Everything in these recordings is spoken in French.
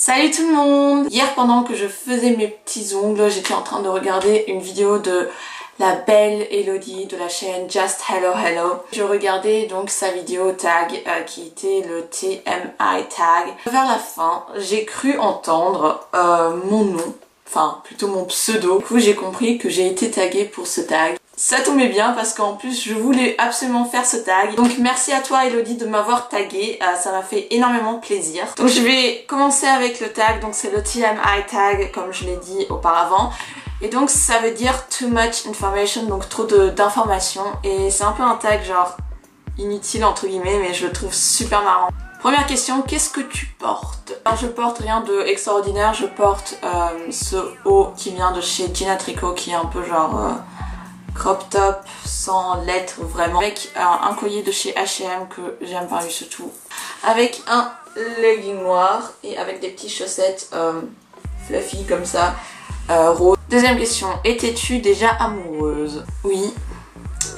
Salut tout le monde! Hier pendant que je faisais mes petits ongles, j'étais en train de regarder une vidéo de la belle Elodie de la chaîne Just Hello Hello. Je regardais donc sa vidéo tag qui était le TMI tag. Vers la fin, j'ai cru entendre mon nom, enfin plutôt mon pseudo. Du coup j'ai compris que j'ai été taguée pour ce tag. Ça tombait bien parce qu'en plus je voulais absolument faire ce tag. Donc merci à toi Elodie de m'avoir tagué, ça m'a fait énormément plaisir. Donc je vais commencer avec le tag, donc c'est le TMI tag comme je l'ai dit auparavant. Et donc ça veut dire too much information, donc trop d'informations. Et c'est un peu un tag genre inutile entre guillemets, mais je le trouve super marrant. Première question, qu'est-ce que tu portes? Alors je porte rien de extraordinaire, je porte ce haut qui vient de chez Gina Tricot qui est un peu genre... crop top sans lettres vraiment, avec un collier de chez H&M que j'aime par-dessus tout, avec un legging noir et avec des petites chaussettes fluffy comme ça, rose. Deuxième question, étais-tu déjà amoureuse? Oui,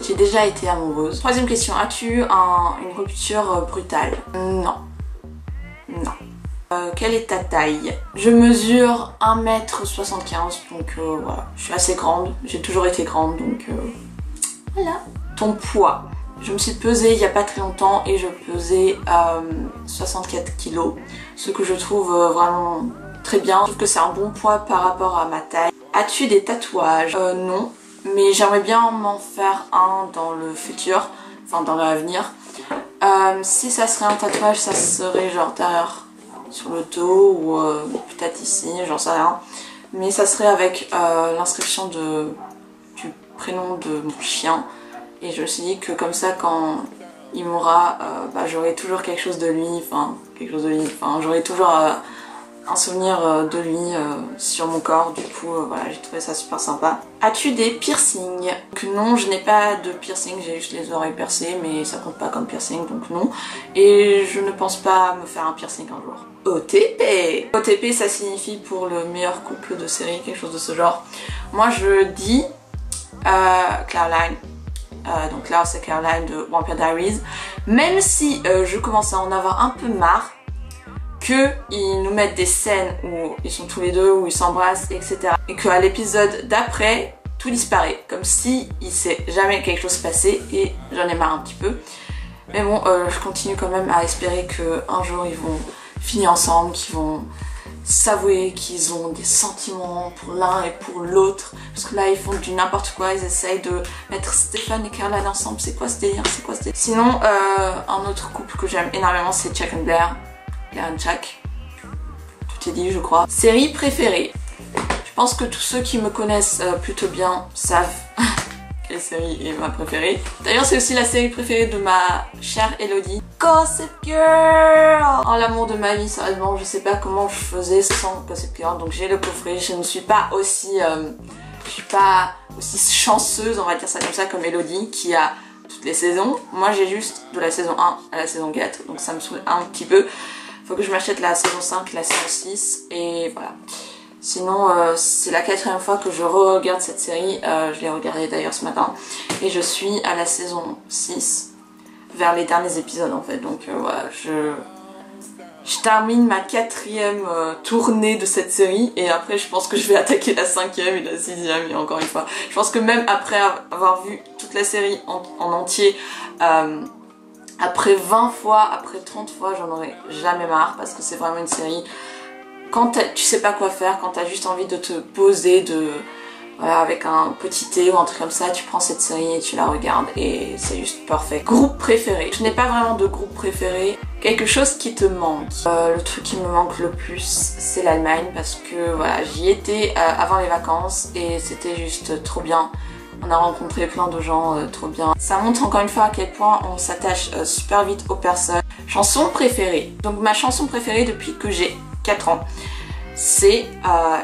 j'ai déjà été amoureuse. Troisième question, as-tu une rupture brutale? Non. Non. Quelle est ta taille? Je mesure 1m75, donc voilà, je suis assez grande, j'ai toujours été grande, donc voilà. Ton poids? Je me suis pesée il n'y a pas très longtemps et je pesais 64 kg, ce que je trouve vraiment très bien. Je trouve que c'est un bon poids par rapport à ma taille. As-tu des tatouages? Non, mais j'aimerais bien m'en faire un dans le futur, enfin dans l'avenir. Si ça serait un tatouage, ça serait genre derrière sur le dos ou peut-être ici, j'en sais rien. Mais ça serait avec l'inscription du prénom de mon chien. Et je me suis dit que comme ça, quand il mourra, j'aurai toujours quelque chose de lui, enfin j'aurai toujours un souvenir de lui sur mon corps. Du coup, voilà, j'ai trouvé ça super sympa. As-tu des piercings? Donc non, je n'ai pas de piercing, j'ai juste les oreilles percées, mais ça compte pas comme piercing, donc non. Et je ne pense pas me faire un piercing un jour. OTP! OTP, ça signifie pour le meilleur couple de série, quelque chose de ce genre. Moi, je dis Caroline. Donc là, c'est Caroline de Vampire Diaries. Même si je commence à en avoir un peu marre qu'ils nous mettent des scènes où ils sont tous les deux, où ils s'embrassent, etc. Et qu'à l'épisode d'après, tout disparaît. Comme si il s'est jamais quelque chose passé et j'en ai marre un petit peu. Mais bon, je continue quand même à espérer qu'un jour ils vont finir ensemble, qu'ils vont s'avouer qu'ils ont des sentiments pour l'un et pour l'autre. Parce que là, ils font du n'importe quoi, ils essayent de mettre Stéphane et Caroline ensemble. C'est quoi ce délire? C'est quoi ce délire? Sinon, un autre couple que j'aime énormément, c'est Chuck and Blair. Blair and Chuck. Tout est dit, je crois. Série préférée. Je pense que tous ceux qui me connaissent plutôt bien savent quelle série est ma préférée. D'ailleurs, c'est aussi la série préférée de ma chère Elodie. Gossip Girl! Oh, l'amour de ma vie, sérieusement, je sais pas comment je faisais sans Gossip Girl. Donc j'ai le coffret, je ne suis pas aussi chanceuse, on va dire ça comme ça, comme Elodie, qui a toutes les saisons. Moi, j'ai juste de la saison 1 à la saison 4, donc ça me saoule un petit peu. Faut que je m'achète la saison 5, la saison 6, et voilà. Sinon, c'est la 4e fois que je re-regarde cette série. Je l'ai regardée d'ailleurs ce matin. Et je suis à la saison 6, vers les derniers épisodes en fait. Donc voilà, je termine ma 4e tournée de cette série. Et après, je pense que je vais attaquer la 5e et la 6e. Et encore une fois, je pense que même après avoir vu toute la série en entier, après 20 fois, après 30 fois, j'en aurai jamais marre. Parce que c'est vraiment une série... Quand tu sais pas quoi faire, quand t'as juste envie de te poser, voilà, avec un petit thé ou un truc comme ça, tu prends cette série et tu la regardes et c'est juste parfait. Groupe préféré. Je n'ai pas vraiment de groupe préféré. Quelque chose qui te manque. Le truc qui me manque le plus, c'est l'Allemagne parce que voilà, j'y étais avant les vacances et c'était juste trop bien. On a rencontré plein de gens trop bien. Ça montre encore une fois à quel point on s'attache super vite aux personnes. Chanson préférée. Donc ma chanson préférée depuis que j'ai 4 ans, c'est,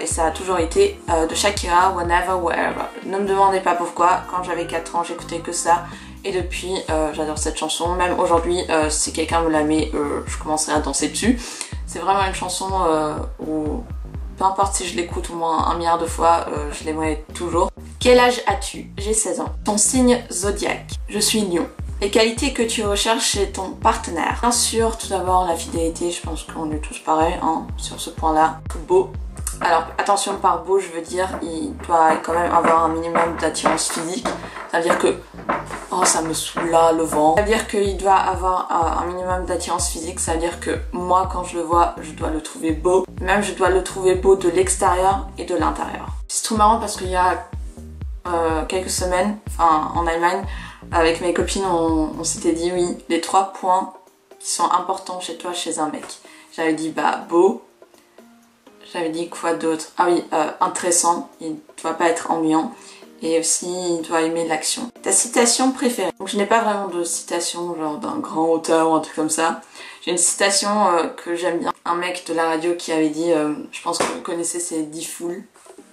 et ça a toujours été, de Shakira, Whenever, Wherever. Ne me demandez pas pourquoi, quand j'avais 4 ans j'écoutais que ça, et depuis j'adore cette chanson, même aujourd'hui si quelqu'un me la met, je commencerai à danser dessus. C'est vraiment une chanson où, peu importe si je l'écoute au moins 1 milliard de fois, je l'aimerai toujours. Quel âge as-tu? J'ai 16 ans. Ton signe zodiaque? Je suis Lion. Les qualités que tu recherches chez ton partenaire. Bien sûr, tout d'abord la fidélité, je pense qu'on est tous pareils hein, sur ce point-là. Beau. Alors attention, par beau je veux dire il doit quand même avoir un minimum d'attirance physique. Ça veut dire que... Oh ça me saoule là le vent. Ça veut dire qu'il doit avoir un minimum d'attirance physique. Ça veut dire que moi quand je le vois je dois le trouver beau. Même je dois le trouver beau de l'extérieur et de l'intérieur. C'est trop marrant parce qu'il y a quelques semaines, enfin en Allemagne, avec mes copines on s'était dit oui, les 3 points qui sont importants chez toi chez un mec. J'avais dit bah beau. J'avais dit quoi d'autre? Ah oui, intéressant, il ne doit pas être ennuyant. Et aussi, il doit aimer l'action. Ta citation préférée? Donc je n'ai pas vraiment de citation genre d'un grand auteur ou un truc comme ça. J'ai une citation que j'aime bien. Un mec de la radio qui avait dit, je pense que vous connaissez, c'est D-Fool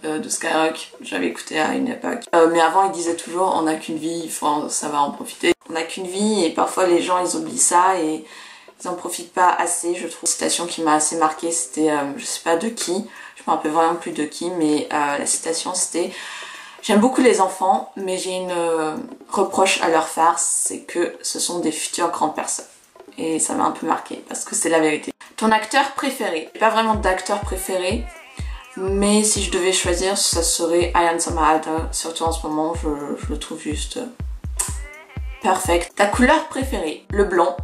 de Skyrock. J'avais écouté à une époque. Mais avant, il disait toujours, on n'a qu'une vie, il faut savoir en profiter. On n'a qu'une vie et parfois les gens, ils oublient ça et... ils n'en profitent pas assez, je trouve. Une citation qui m'a assez marquée, c'était, je sais pas de qui, je me rappelle vraiment plus de qui, mais la citation c'était « J'aime beaucoup les enfants, mais j'ai une reproche à leur faire, c'est que ce sont des futures grandes personnes. » Et ça m'a un peu marqué, parce que c'est la vérité. Ton acteur préféré? Pas vraiment d'acteur préféré, mais si je devais choisir, ça serait Ian Somerhalder. Surtout en ce moment, je le trouve juste perfect. Ta couleur préférée? Le blanc.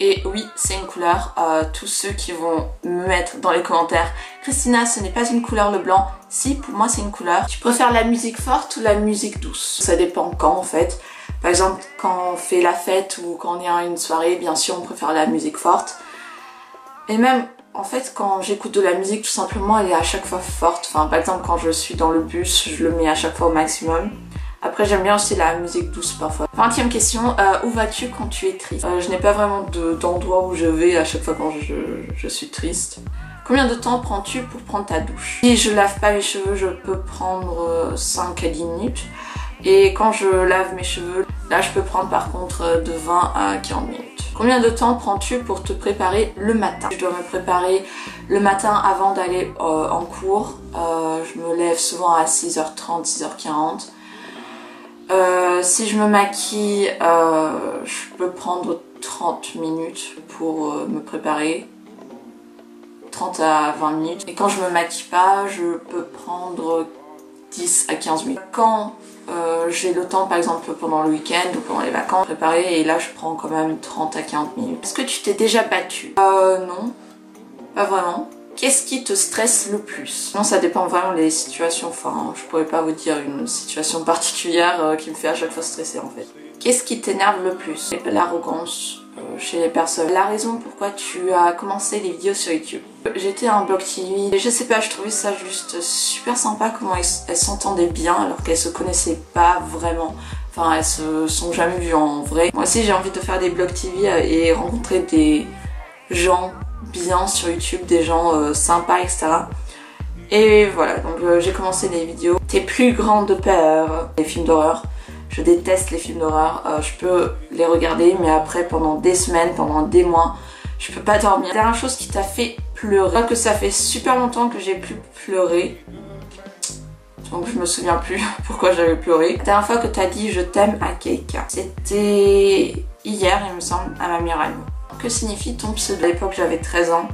Et oui, c'est une couleur. Tous ceux qui vont me mettre dans les commentaires « Christina, ce n'est pas une couleur le blanc. » Si, pour moi c'est une couleur. Tu préfères la musique forte ou la musique douce? Ça dépend quand en fait. Par exemple, quand on fait la fête ou quand on est à une soirée, bien sûr on préfère la musique forte. Et même, en fait, quand j'écoute de la musique, tout simplement, elle est à chaque fois forte. Enfin, par exemple, quand je suis dans le bus, je le mets à chaque fois au maximum. Après j'aime bien aussi la musique douce parfois. 20e question, où vas-tu quand tu es triste? Je n'ai pas vraiment d'endroit où je vais à chaque fois quand je suis triste. Combien de temps prends-tu pour prendre ta douche? Si je lave pas mes cheveux, je peux prendre 5 à 10 minutes. Et quand je lave mes cheveux, là je peux prendre par contre de 20 à 40 minutes. Combien de temps prends-tu pour te préparer le matin? Je dois me préparer le matin avant d'aller en cours. Je me lève souvent à 6h30, 6h40. Si je me maquille, je peux prendre 30 minutes pour me préparer. 30 à 20 minutes. Et quand je me maquille pas, je peux prendre 10 à 15 minutes. Quand j'ai le temps, par exemple pendant le week-end ou pendant les vacances, préparer, et là je prends quand même 30 à 40 minutes. Est-ce que tu t'es déjà battue? Non, pas vraiment. Qu'est-ce qui te stresse le plus? Non, ça dépend vraiment des situations. Enfin, je pourrais pas vous dire une situation particulière qui me fait à chaque fois stresser en fait. Qu'est-ce qui t'énerve le plus? L'arrogance chez les personnes. La raison pourquoi tu as commencé les vidéos sur YouTube. J'étais un blog TV et je sais pas, je trouvais ça juste super sympa comment elles s'entendaient bien alors qu'elles se connaissaient pas vraiment. Enfin, elles se sont jamais vues en vrai. Moi aussi j'ai envie de faire des blogs TV et rencontrer des gens bien sur YouTube, des gens sympas, etc. Et voilà, donc j'ai commencé les vidéos. Tes plus grandes peurs, les films d'horreur. Je déteste les films d'horreur, je peux les regarder mais après pendant des semaines, pendant des mois, je peux pas dormir. La dernière chose qui t'a fait pleurer, je crois que ça fait super longtemps que j'ai plus pleuré. Donc je me souviens plus pourquoi j'avais pleuré. La dernière fois que t'as dit je t'aime à quelqu'un, c'était hier il me semble, à ma meilleure amie. Que signifie ton pseudo? À l'époque j'avais 13 ans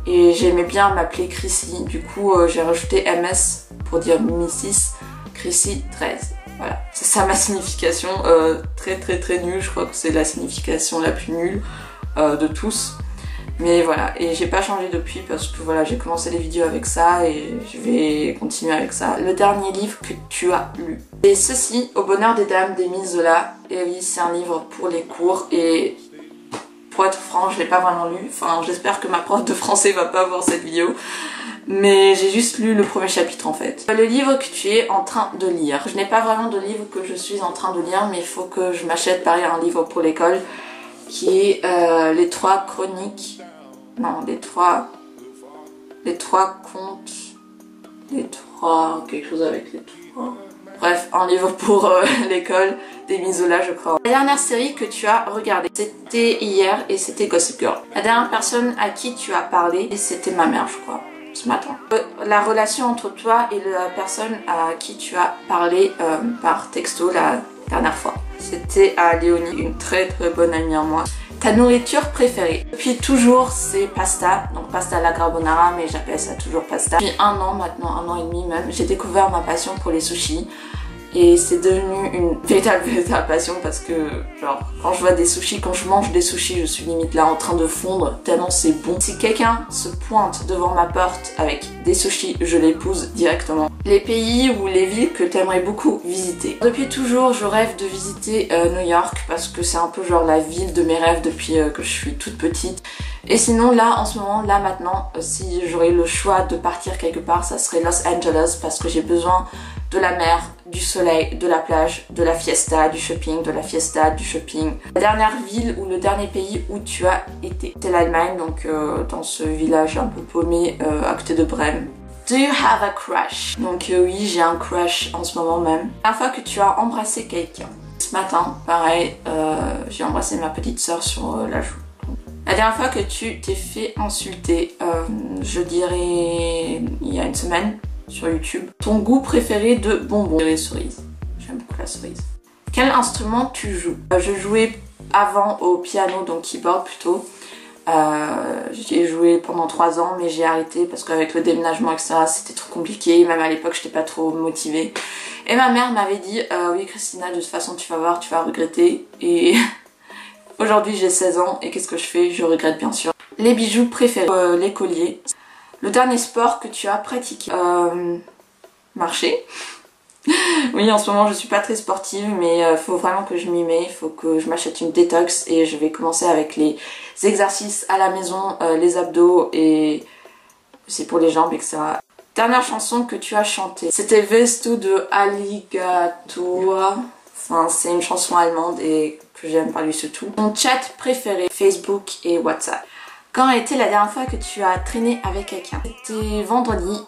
et j'aimais bien m'appeler Chrissy. Du coup j'ai rajouté MS pour dire Mrs. Chrissy 13. Voilà, c'est ça ma signification, très nulle, je crois que c'est la signification la plus nulle de tous. Mais voilà, et j'ai pas changé depuis parce que voilà, j'ai commencé les vidéos avec ça et je vais continuer avec ça. Le dernier livre que tu as lu. Et ceci, Au bonheur des dames d'Émile Zola. Et oui, c'est un livre pour les cours et pour être franc, je l'ai pas vraiment lu. Enfin, j'espère que ma prof de français va pas voir cette vidéo. Mais j'ai juste lu le premier chapitre en fait. Le livre que tu es en train de lire. Je n'ai pas vraiment de livre que je suis en train de lire, mais il faut que je m'achète pareil un livre pour l'école qui est les 3 chroniques. Non, les trois contes. Les 3... quelque chose avec les 3... Bref, un livre pour l'école d'Émile Zola, je crois. La dernière série que tu as regardée, c'était hier et c'était Gossip Girl. La dernière personne à qui tu as parlé, c'était ma mère, je crois. Ce matin. La relation entre toi et la personne à qui tu as parlé par texto la dernière fois. C'était à Léonie, une très bonne amie à moi. Ta nourriture préférée? Depuis toujours, c'est pasta. Donc pasta alla carbonara, mais j'appelle ça toujours pasta. Depuis un an maintenant, un an et demi même, j'ai découvert ma passion pour les sushis. Et c'est devenu une véritable passion parce que genre quand je vois des sushis, quand je mange des sushis, je suis limite là en train de fondre tellement c'est bon. Si quelqu'un se pointe devant ma porte avec des sushis, je l'épouse directement. Les pays ou les villes que t'aimerais beaucoup visiter? Depuis toujours, je rêve de visiter New York parce que c'est un peu genre la ville de mes rêves depuis que je suis toute petite. Et sinon là en ce moment, là maintenant, si j'aurais le choix de partir quelque part, ça serait Los Angeles parce que j'ai besoin de la mer, du soleil, de la plage, de la fiesta, du shopping, de la fiesta, du shopping. La dernière ville ou le dernier pays où tu as été? C'est l'Allemagne, donc dans ce village un peu paumé à côté de Brême. Do you have a crush? Donc oui, j'ai un crush en ce moment même. La fois que tu as embrassé quelqu'un? Ce matin, pareil, j'ai embrassé ma petite sœur sur la joue. La dernière fois que tu t'es fait insulter, je dirais il y a une semaine. Sur YouTube. Ton goût préféré de bonbons? Les cerises. J'aime beaucoup la cerise. Quel instrument tu joues? Je jouais avant au piano, donc keyboard plutôt. J'y ai joué pendant 3 ans, mais j'ai arrêté parce qu'avec le déménagement, etc., c'était trop compliqué. Même à l'époque, j'étais pas trop motivée. Et ma mère m'avait dit oui, Christina, de toute façon, tu vas voir, tu vas regretter. Et aujourd'hui, j'ai 16 ans, et qu'est-ce que je fais? Je regrette bien sûr. Les bijoux préférés? Les colliers. Le dernier sport que tu as pratiqué? Marcher. Oui, en ce moment je suis pas très sportive, mais faut vraiment que je m'y mets. Il faut que je m'achète une détox et je vais commencer avec les exercices à la maison, les abdos et c'est pour les jambes, etc. Dernière chanson que tu as chantée? C'était Vestu de Alligator. Enfin, c'est une chanson allemande et que j'aime par-dessus tout. Ton chat préféré? Facebook et WhatsApp. Quand a été la dernière fois que tu as traîné avec quelqu'un? C'était vendredi,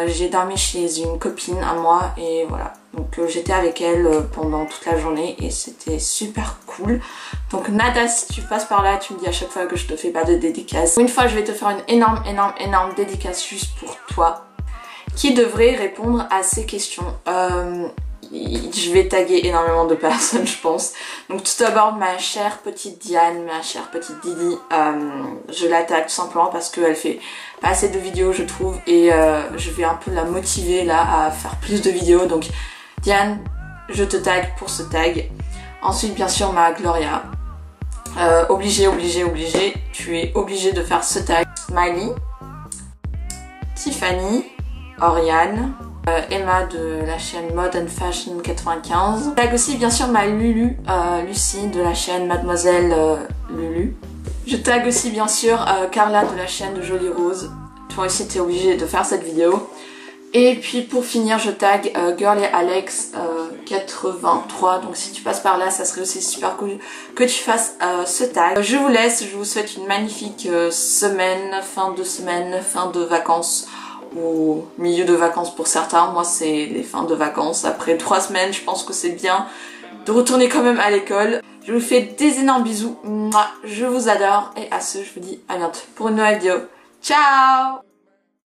j'ai dormi chez une copine à moi et voilà. Donc j'étais avec elle pendant toute la journée et c'était super cool. Donc Nada, si tu passes par là, tu me dis à chaque fois que je te fais pas de dédicace. Une fois je vais te faire une énorme dédicace juste pour toi. Qui devrait répondre à ces questions? Je vais taguer énormément de personnes, je pense. Donc tout d'abord ma chère petite Diane, ma chère petite Didi, je la tag tout simplement parce qu'elle fait pas assez de vidéos je trouve et je vais un peu la motiver là à faire plus de vidéos. Donc Diane, je te tag pour ce tag. Ensuite bien sûr ma Gloria, obligé, tu es obligé de faire ce tag. Smiley, Tiffany, Oriane, Emma de la chaîne Mode & Fashion 95. Je tag aussi bien sûr ma Lulu, Lucie de la chaîne Mademoiselle Lulu. Je tag aussi bien sûr Carla de la chaîne de Jolie Rose. Toi aussi t'es obligé de faire cette vidéo. Et puis pour finir je tag Girl et Alex 83. Donc si tu passes par là ça serait aussi super cool que tu fasses ce tag. Je vous laisse, je vous souhaite une magnifique semaine, fin de vacances. Ou milieu de vacances pour certains. Moi c'est les fins de vacances. Après 3 semaines je pense que c'est bien de retourner quand même à l'école. Je vous fais des énormes bisous. Mouah, je vous adore et à ce je vous dis à bientôt pour une nouvelle vidéo. Ciao!